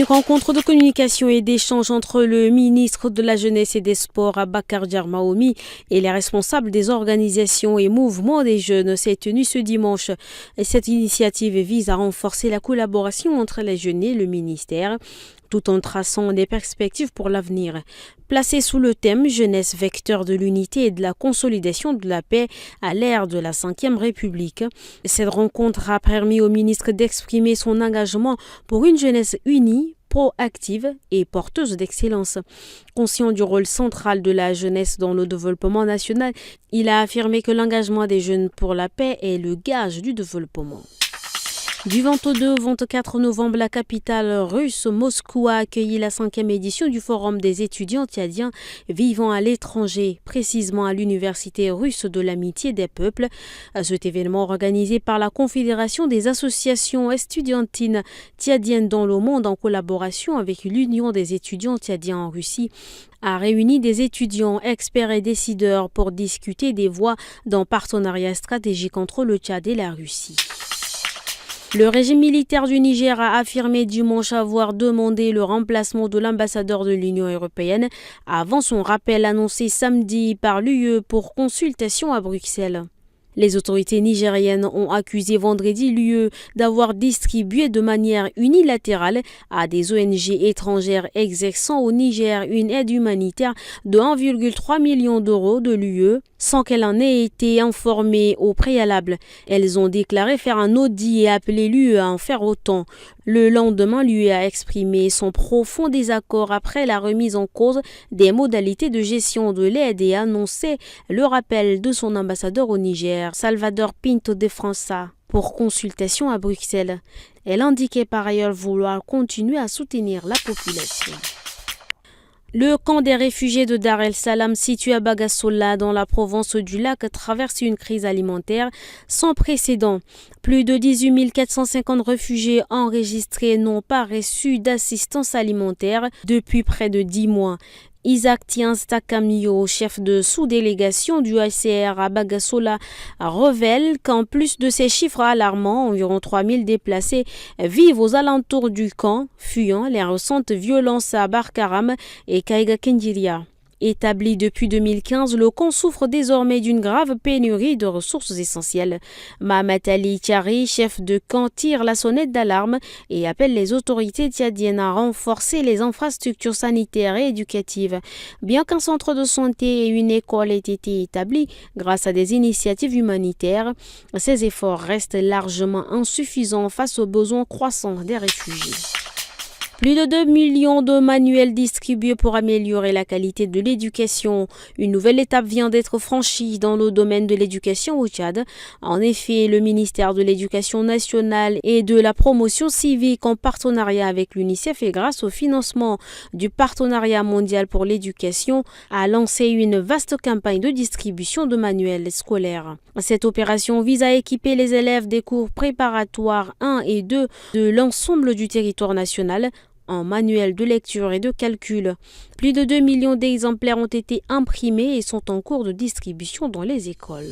rencontre de communication et d'échange entre le ministre de la Jeunesse et des Sports, Abakar Djarmaoumi, et les responsables des organisations et mouvements des jeunes s'est tenue ce dimanche. Cette initiative vise à renforcer la collaboration entre les jeunes et le ministère, tout en traçant des perspectives pour l'avenir. Placée sous le thème « Jeunesse, vecteur de l'unité et de la consolidation de la paix à l'ère de la Ve République », cette rencontre a permis au ministre d'exprimer son engagement pour une jeunesse unie, proactive et porteuse d'excellence. Conscient du rôle central de la jeunesse dans le développement national, il a affirmé que l'engagement des jeunes pour la paix est le gage du développement. Du 22 au 24 novembre, la capitale russe, Moscou, a accueilli la 5e édition du Forum des étudiants tchadiens vivant à l'étranger, précisément à l'Université russe de l'amitié des peuples. Cet événement, organisé par la Confédération des associations estudiantines tchadiennes dans le monde en collaboration avec l'Union des étudiants tchadiens en Russie, a réuni des étudiants, experts et décideurs pour discuter des voies d'un partenariat stratégique entre le Tchad et la Russie. Le régime militaire du Niger a affirmé dimanche avoir demandé le remplacement de l'ambassadeur de l'Union européenne avant son rappel annoncé samedi par l'UE pour consultation à Bruxelles. Les autorités nigériennes ont accusé vendredi l'UE d'avoir distribué de manière unilatérale à des ONG étrangères exerçant au Niger une aide humanitaire de 1,3 million d'euros de l'UE sans qu'elle en ait été informée au préalable. Elles ont déclaré faire un audit et appelé l'UE à en faire autant. Le lendemain, l'UE a exprimé son profond désaccord après la remise en cause des modalités de gestion de l'aide et annoncé le rappel de son ambassadeur au Niger, Salvador Pinto de França, pour consultation à Bruxelles. Elle indiquait par ailleurs vouloir continuer à soutenir la population. Le camp des réfugiés de Dar el-Salam, situé à Bagassola, dans la province du Lac, traverse une crise alimentaire sans précédent. Plus de 18 450 réfugiés enregistrés n'ont pas reçu d'assistance alimentaire depuis près de 10 mois. Isaac Tiens-Takamio, chef de sous-délégation du HCR à Bagassola, révèle qu'en plus de ces chiffres alarmants, environ 3000 déplacés vivent aux alentours du camp, fuyant les récentes violences à Barkaram et Kaiga-Kendiria. Établi depuis 2015, le camp souffre désormais d'une grave pénurie de ressources essentielles. Mahamat Ali Tiari, chef de camp, tire la sonnette d'alarme et appelle les autorités tchadiennes à renforcer les infrastructures sanitaires et éducatives. Bien qu'un centre de santé et une école aient été établis grâce à des initiatives humanitaires, ces efforts restent largement insuffisants face aux besoins croissants des réfugiés. Plus de 2 millions de manuels distribués pour améliorer la qualité de l'éducation. Une nouvelle étape vient d'être franchie dans le domaine de l'éducation au Tchad. En effet, le ministère de l'Éducation nationale et de la promotion civique, en partenariat avec l'UNICEF et grâce au financement du Partenariat mondial pour l'éducation, a lancé une vaste campagne de distribution de manuels scolaires. Cette opération vise à équiper les élèves des cours préparatoires 1 et 2 de l'ensemble du territoire national en manuels de lecture et de calcul. Plus de 2 millions d'exemplaires ont été imprimés et sont en cours de distribution dans les écoles.